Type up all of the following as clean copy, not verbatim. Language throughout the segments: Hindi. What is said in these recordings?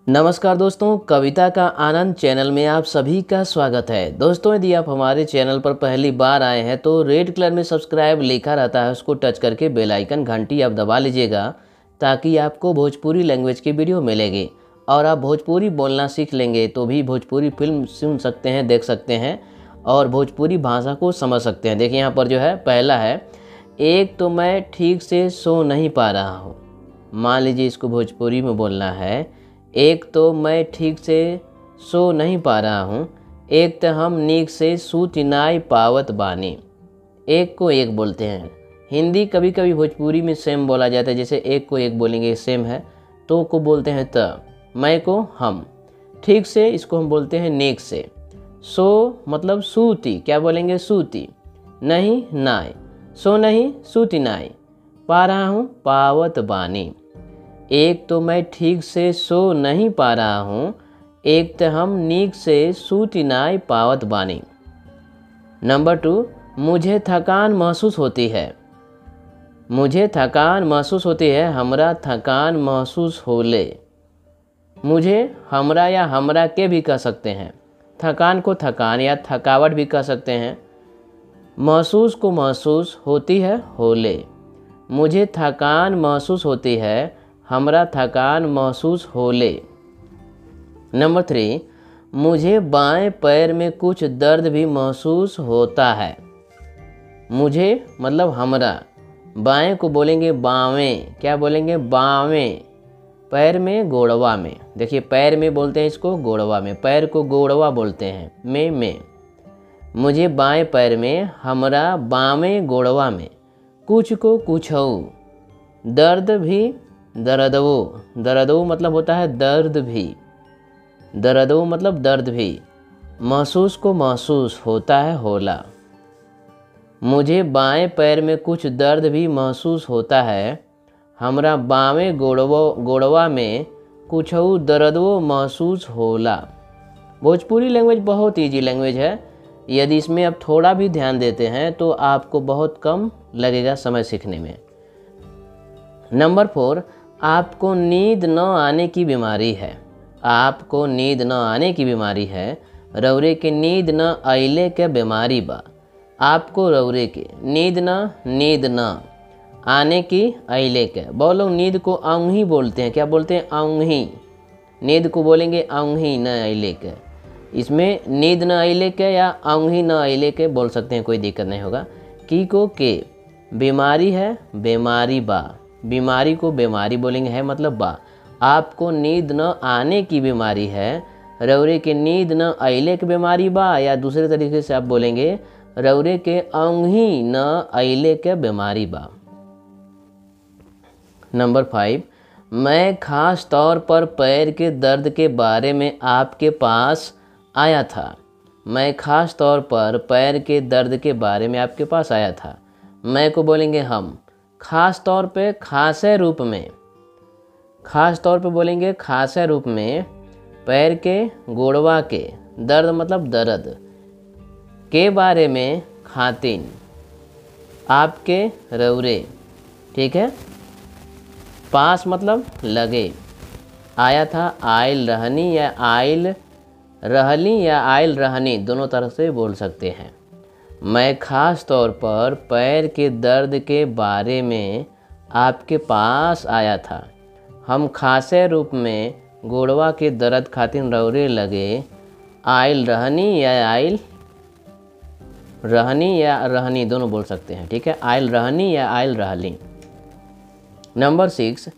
नमस्कार दोस्तों, कविता का आनंद चैनल में आप सभी का स्वागत है। दोस्तों, यदि आप हमारे चैनल पर पहली बार आए हैं तो रेड कलर में सब्सक्राइब लिखा रहता है, उसको टच करके बेल आइकन घंटी आप दबा लीजिएगा ताकि आपको भोजपुरी लैंग्वेज की वीडियो मिलेगी और आप भोजपुरी बोलना सीख लेंगे तो भी भोजपुरी फिल्म सुन सकते हैं, देख सकते हैं और भोजपुरी भाषा को समझ सकते हैं। देखिए यहाँ पर जो है पहला है, एक तो मैं ठीक से सो नहीं पा रहा हूँ। मान लीजिए इसको भोजपुरी में बोलना है, एक तो मैं ठीक से सो नहीं पा रहा हूँ, एक तो हम नीक से सूत नाई पावत बानी। एक को एक बोलते हैं। हिंदी कभी कभी भोजपुरी में सेम बोला जाता है, जैसे एक को एक बोलेंगे सेम है, तो को बोलते हैं त, मैं को हम। ठीक से इसको हम बोलते हैं नेक से। सो मतलब सूती, क्या बोलेंगे सूती। नहीं नाई, सो नहीं सूती नाई। पा रहा हूँ पावत बानी। एक तो मैं ठीक से सो नहीं पा रहा हूँ, एक तो हम नीक से सूती नाई पावत बानी। नंबर 2, मुझे थकान महसूस होती है। मुझे थकान महसूस होती है, हमरा थकान महसूस होले। मुझे हमरा या हमरा के भी कह सकते हैं। थकान को थकान या थकावट भी कह सकते हैं। महसूस को महसूस होती है होले। मुझे थकान महसूस होती है, हमरा थकान महसूस होले। नंबर 3, मुझे बाएं पैर में कुछ दर्द भी महसूस होता है। मुझे मतलब हमरा, बाएं को बोलेंगे बावें, क्या बोलेंगे बावें। पैर में गोड़वा में, देखिए पैर में बोलते हैं इसको गोड़वा में, पैर को गोड़वा बोलते हैं में। मुझे बाएं पैर में, हमरा बावें गोड़वा में, कुछ को कुछऊ, दर्द भी दर्दवो। दर्दवो मतलब होता है दर्द भी, दर्दवो मतलब दर्द भी। महसूस को महसूस होता है होला। मुझे बाएं पैर में कुछ दर्द भी महसूस होता है, हमरा बावें गोड़वा में कुछऊ दर्दवो महसूस होला। भोजपुरी लैंग्वेज बहुत इजी लैंग्वेज है। यदि इसमें आप थोड़ा भी ध्यान देते हैं तो आपको बहुत कम लगेगा समय सीखने में। नंबर 4, आपको नींद न आने की बीमारी है। आपको नींद न आने की बीमारी है, रौरे के नींद न अइले के बीमारी बा। आपको रौरे के नींद न आने की अइले के। बहुत लोग नींद को औंधी बोलते हैं, क्या बोलते हैं औंधी। नींद को बोलेंगे औंधी न अइले के। इसमें नींद न अइले के या औंधी न अइले के बोल सकते हैं, कोई दिक्कत नहीं होगा। की को के, बीमारी है बीमारी बा। बीमारी को बीमारी बोलेंगे है मतलब बा। आपको नींद न आने की बीमारी है, रौरे के नींद न अइले की बीमारी बा, या दूसरे तरीके से आप बोलेंगे रौरे के औंधी न अइले के बीमारी बा। नंबर 5, मैं खास तौर पर पैर के दर्द के बारे में आपके पास आया था। मैं खास तौर पर पैर के दर्द के बारे में आपके पास आया था। मैं को बोलेंगे हम। खास तौर पे खासे रूप में, खास तौर पे बोलेंगे खासे रूप में। पैर के गोड़वा के, दर्द मतलब दर्द के बारे में, खातिन आपके रौरे, ठीक है। पास मतलब लगे। आया था आयल रहनी या आयल रहली या आयल रहनी, दोनों तरह से बोल सकते हैं। मैं खास तौर पर पैर के दर्द के बारे में आपके पास आया था। हम खासे रूप में गोड़वा के दर्द खातिर रौरे लगे। आयल रहनी या रहनी दोनों बोल सकते हैं, ठीक है। आयल रहनी या आयल रहली। नंबर 6,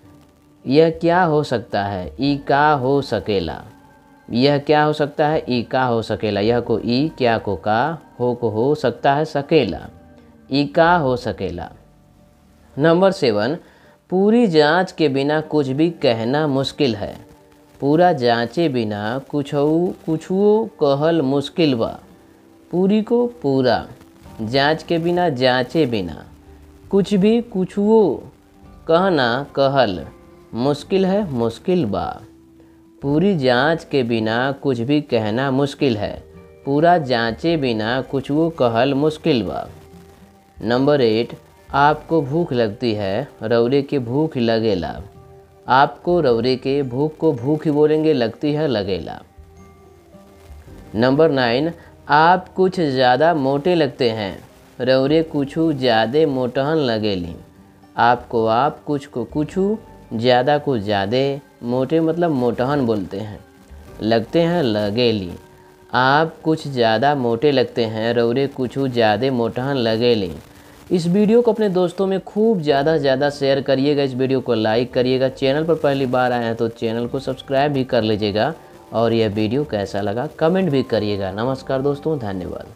यह क्या हो सकता है, ई का हो सकेला। यह क्या हो सकता है, ई का हो सकेला। यह को ई, क्या को का, हो को हो सकता है सकेला, ई का हो सकेला। नंबर 7, पूरी जांच के बिना कुछ भी कहना मुश्किल है। पूरा जांचे बिना कुछो कहल मुश्किल बा। पूरी को पूरा, जांच के बिना जांचे बिना, कुछ भी कुछो कहना कहल मुश्किल है मुश्किल बा। पूरी जांच के बिना कुछ भी कहना मुश्किल है, पूरा जांचे बिना कुछ वो कहल मुश्किल बा। नंबर 8, आपको भूख लगती है, रौरे के भूख लगेला। आपको रौरे के भूख को भूख ही बोलेंगे, लगती है लगेला। नंबर 9, आप कुछ ज़्यादा मोटे लगते हैं, रौरे कुछू ज़्यादा मोटहन लगेली। आपको आप, कुछ को कुछू, ज़्यादा को ज़्यादा, मोटे मतलब मोटहन बोलते हैं, लगते हैं लगेली। आप कुछ ज़्यादा मोटे लगते हैं, रौरे कुछू ज़्यादा मोटहन लगेली। इस वीडियो को अपने दोस्तों में खूब ज़्यादा शेयर करिएगा। इस वीडियो को लाइक करिएगा। चैनल पर पहली बार आए हैं तो चैनल को सब्सक्राइब भी कर लीजिएगा। और यह वीडियो कैसा लगा कमेंट भी करिएगा। नमस्कार दोस्तों, धन्यवाद।